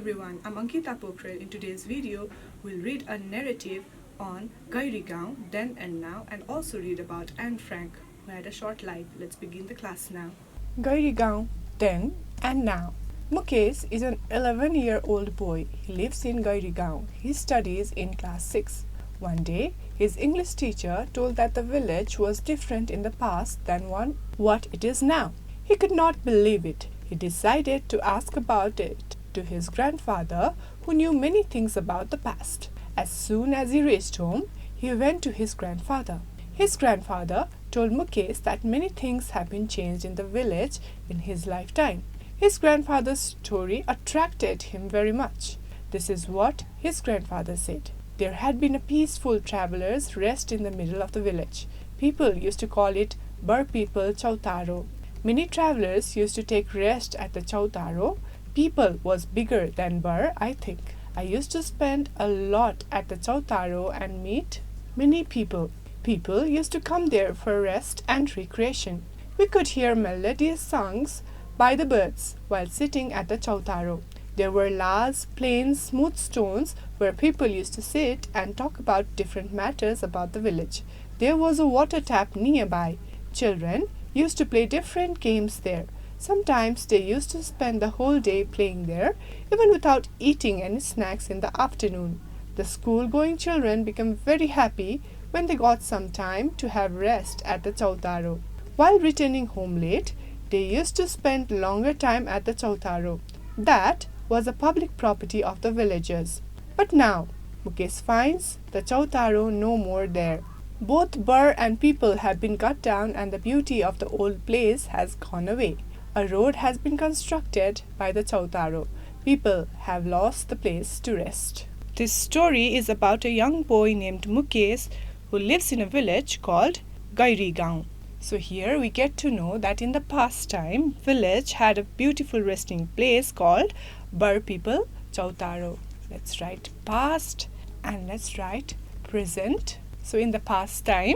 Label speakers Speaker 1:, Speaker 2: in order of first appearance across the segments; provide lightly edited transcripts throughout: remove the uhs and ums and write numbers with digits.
Speaker 1: everyone, I'm Ankita Pokharel. In today's video, we'll read a narrative on Gairigaun, then and now, and also read about Anne Frank, who had a short life. Let's begin the class now. Gairigaun, then and now. Mukesh is an 11-year-old boy. He lives in Gairigaun. He studies in class 6. One day, his English teacher told that the village was different in the past than what it is now. He could not believe it. He decided to ask about it to his grandfather, who knew many things about the past. As soon as he reached home, he went to his grandfather. His grandfather told Mukesh that many things have been changed in the village in his lifetime. His grandfather's story attracted him very much. This is what his grandfather said. There had been a peaceful traveler's rest in the middle of the village. People used to call it Bur People Chautaro. Many travelers used to take rest at the Chautaro. People was bigger than Bur, I think. I used to spend a lot at the Chautaro and meet many people. People used to come there for rest and recreation. We could hear melodious songs by the birds while sitting at the Chautaro. There were large, plain, smooth stones where people used to sit and talk about different matters about the village. There was a water tap nearby. Children used to play different games there. Sometimes they used to spend the whole day playing there, even without eating any snacks in the afternoon. The school-going children became very happy when they got some time to have rest at the Chautaro. While returning home late, they used to spend longer time at the Chautaro. That was a public property of the villagers. But now, Mukesh finds the Chautaro no more there. Both Bur and people have been cut down and the beauty of the old place has gone away. A road has been constructed by the Chautaro. People have lost the place to rest. This story is about a young boy named Mukesh who lives in a village called Gairigaun. So here we get to know that in the past time, village had a beautiful resting place called Bur People Chautaro. Let's write past and let's write present. So in the past time,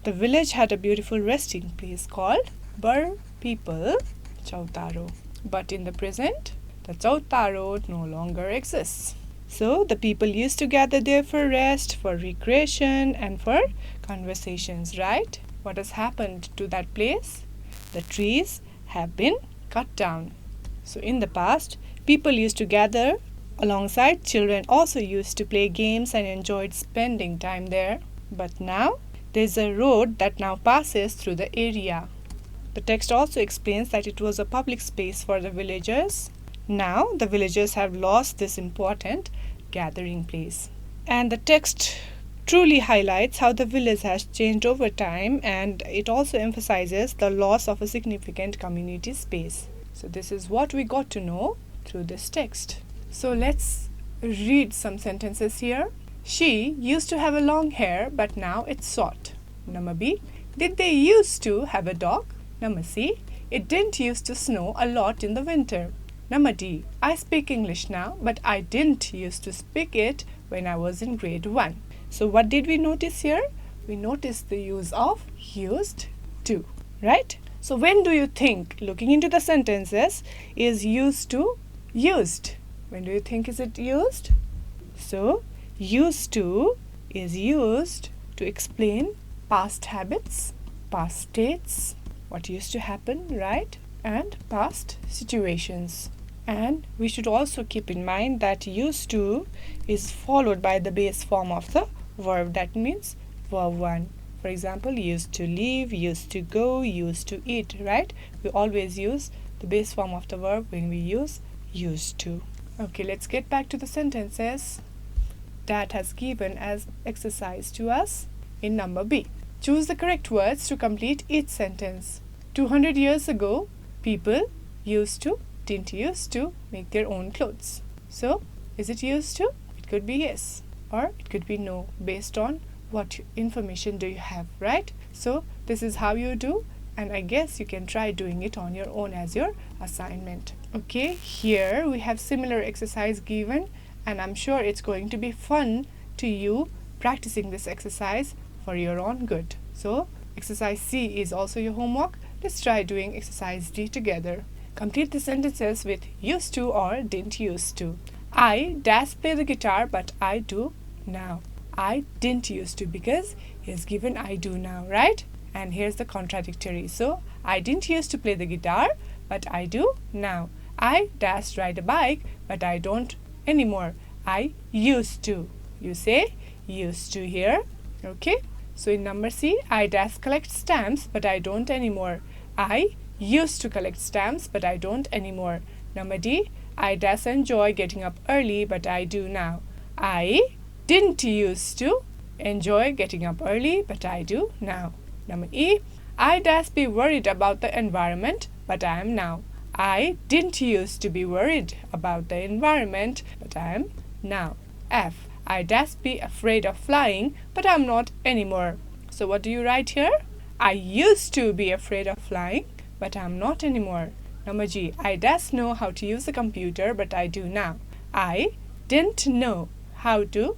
Speaker 1: the village had a beautiful resting place called Bur People Chautaro. But in the present, the Chautaro no longer exists. So the people used to gather there for rest, for recreation and for conversations, right? What has happened to that place? The trees have been cut down. So in the past, people used to gather alongside children, also used to play games and enjoyed spending time there. But now, there's a road that now passes through the area. The text also explains that it was a public space for the villagers. Now, the villagers have lost this important gathering place. And the text truly highlights how the village has changed over time, and it also emphasizes the loss of a significant community space. So this is what we got to know through this text. So let's read some sentences here. She used to have a long hair, but now it's short. Number B. Did they used to have a dog? Number C. It didn't used to snow a lot in the winter. Number D. I speak English now, but I didn't used to speak it when I was in grade 1. So what did we notice here? We noticed the use of used to, right? So when do you think, looking into the sentences, is used to used? When do you think is it used? So used to is used to explain past habits, past states, what used to happen, right? And past situations. And we should also keep in mind that used to is followed by the base form of the verb. That means verb 1. For example, used to live, used to go, used to eat, right? We always use the base form of the verb when we use used to. Okay, let's get back to the sentences that has given as exercise to us in number B. Choose the correct words to complete each sentence. 200 years ago, people didn't used to make their own clothes. So, is it used to? It could be yes or it could be no, based on what information do you have, right? So, this is how you do, and I guess you can try doing it on your own as your assignment. Okay, here we have similar exercise given, and I'm sure it's going to be fun to you practicing this exercise for your own good. So, exercise C is also your homework. Let's try doing exercise D together. Complete the sentences with used to or didn't used to. I dash play the guitar, but I do now. I didn't used to because he has given I do now, right? And here's the contradictory. So, I didn't used to play the guitar, but I do now. I dash ride a bike, but I don't anymore. I used to. You say used to here. Okay? So in number C, I dash collect stamps, but I don't anymore. I used to collect stamps, but I don't anymore. Number D, I dash enjoy getting up early, but I do now. I didn't used to enjoy getting up early, but I do now. Number E, I dash be worried about the environment, but I am now. I didn't used to be worried about the environment, but I am now. F, I dash be afraid of flying, but I'm not anymore. So what do you write here? I used to be afraid of flying, but I'm not anymore. Number G, I dash know how to use a computer, but I do now. I didn't know how to,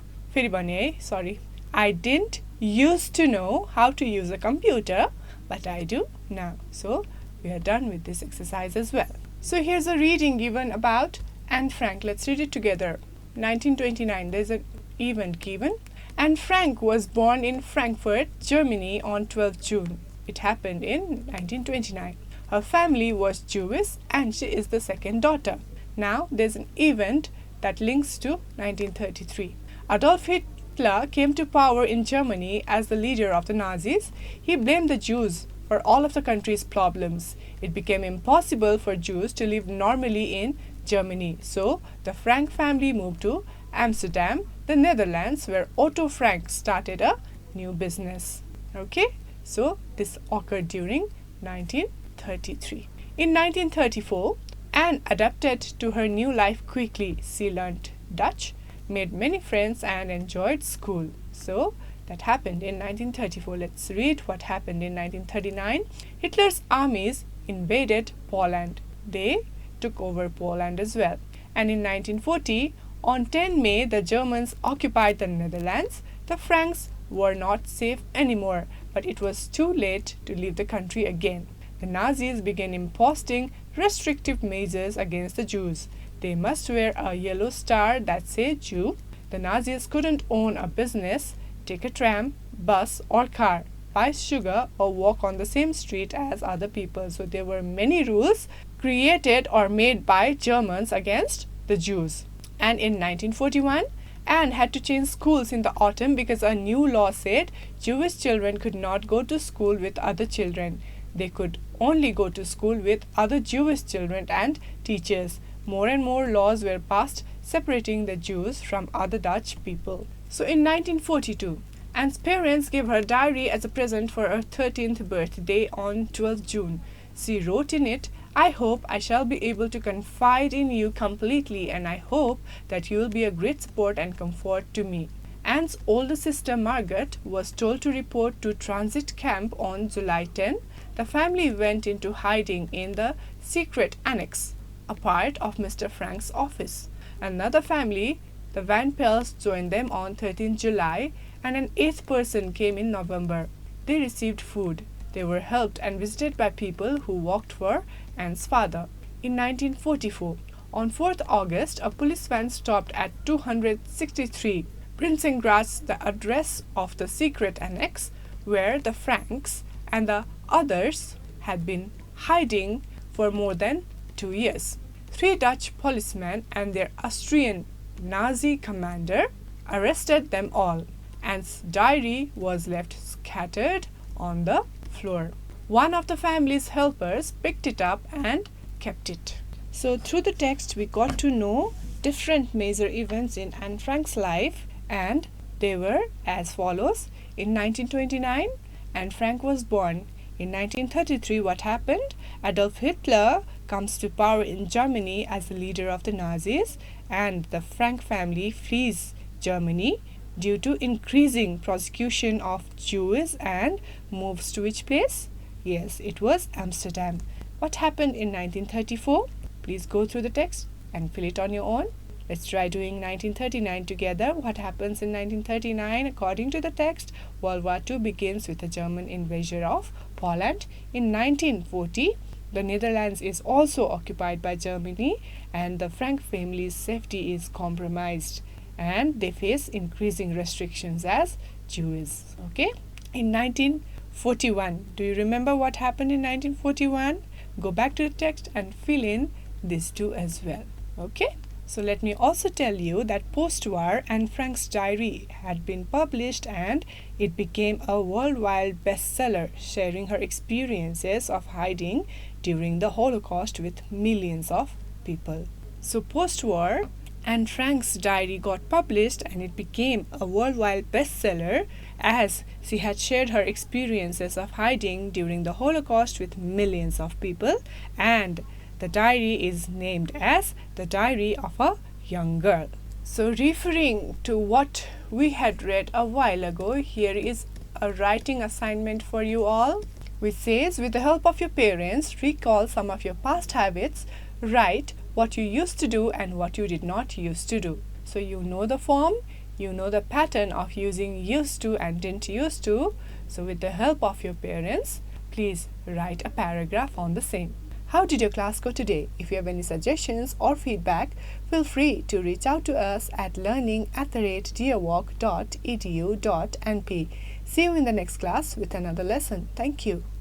Speaker 1: I didn't used to know how to use a computer, but I do now. So we are done with this exercise as well. So here's a reading given about Anne Frank. Let's read it together. 1929, there's an event given. Anne Frank was born in Frankfurt, Germany on 12 June. It happened in 1929. Her family was Jewish and she is the second daughter. Now there's an event that links to 1933. Adolf Hitler came to power in Germany as the leader of the Nazis. He blamed the Jews for all of the country's problems. It became impossible for Jews to live normally in Germany. So the Frank family moved to Amsterdam, the Netherlands, where Otto Frank started a new business. Okay, so this occurred during 1933. In 1934, Anne adapted to her new life quickly. She learned Dutch, made many friends, and enjoyed school. So that happened in 1934. Let's read what happened in 1939. Hitler's armies invaded Poland. They took over Poland as well. And in 1940, on 10 May, the Germans occupied the Netherlands. The Franks were not safe anymore, but it was too late to leave the country again. The Nazis began imposing restrictive measures against the Jews. They must wear a yellow star that said Jew. The Nazis couldn't own a business, take a tram, bus or car, buy sugar or walk on the same street as other people. So there were many rules created or made by Germans against the Jews. And in 1941, Anne had to change schools in the autumn because a new law said Jewish children could not go to school with other children. They could only go to school with other Jewish children and teachers. More and more laws were passed separating the Jews from other Dutch people. So in 1942, Anne's parents gave her a diary as a present for her 13th birthday on 12 June. She wrote in it, I hope I shall be able to confide in you completely, and I hope that you will be a great support and comfort to me. Anne's older sister Margaret was told to report to transit camp on July 10. The family went into hiding in the secret annex, a part of Mr. Frank's office. Another family, the Van Pels, joined them on 13 July, and an eighth person came in November. They received food. They were helped and visited by people who worked for Anne's father. In 1944, on 4th August, a police van stopped at 263 Prinsengracht, the address of the secret annex, where the Franks and the others had been hiding for more than 2 years. 3 Dutch policemen and their Austrian Nazi commander arrested them all. Anne's diary was left scattered on the floor. One of the family's helpers picked it up and kept it. So through the text we got to know different major events in Anne Frank's life, and they were as follows. In 1929, Anne Frank was born. In 1933, what happened? Adolf Hitler comes to power in Germany as the leader of the Nazis, and the Frank family flees Germany due to increasing persecution of Jews and moves to which place? Yes, it was Amsterdam. What happened in 1934? Please go through the text and fill it on your own. Let's try doing 1939 together. What happens in 1939? According to the text, World War II begins with the German invasion of Poland. In 1940, The Netherlands is also occupied by Germany, and the Frank family's safety is compromised, and they face increasing restrictions as Jews. Okay? In 1941, do you remember what happened in 1941? Go back to the text and fill in these two as well. Okay? So let me also tell you that post-war Anne Frank's diary had been published and it became a worldwide bestseller, sharing her experiences of hiding during the Holocaust with millions of people. So post-war Anne Frank's diary got published and it became a worldwide bestseller as she had shared her experiences of hiding during the Holocaust with millions of people, and the diary is named as The Diary of a Young Girl. So referring to what we had read a while ago, here is a writing assignment for you all, which says, with the help of your parents, recall some of your past habits, write what you used to do and what you did not used to do. So you know the form, you know the pattern of using used to and didn't used to. So with the help of your parents, please write a paragraph on the same. How did your class go today? If you have any suggestions or feedback, feel free to reach out to us at learning@dearwalk.edu.np. See you in the next class with another lesson. Thank you.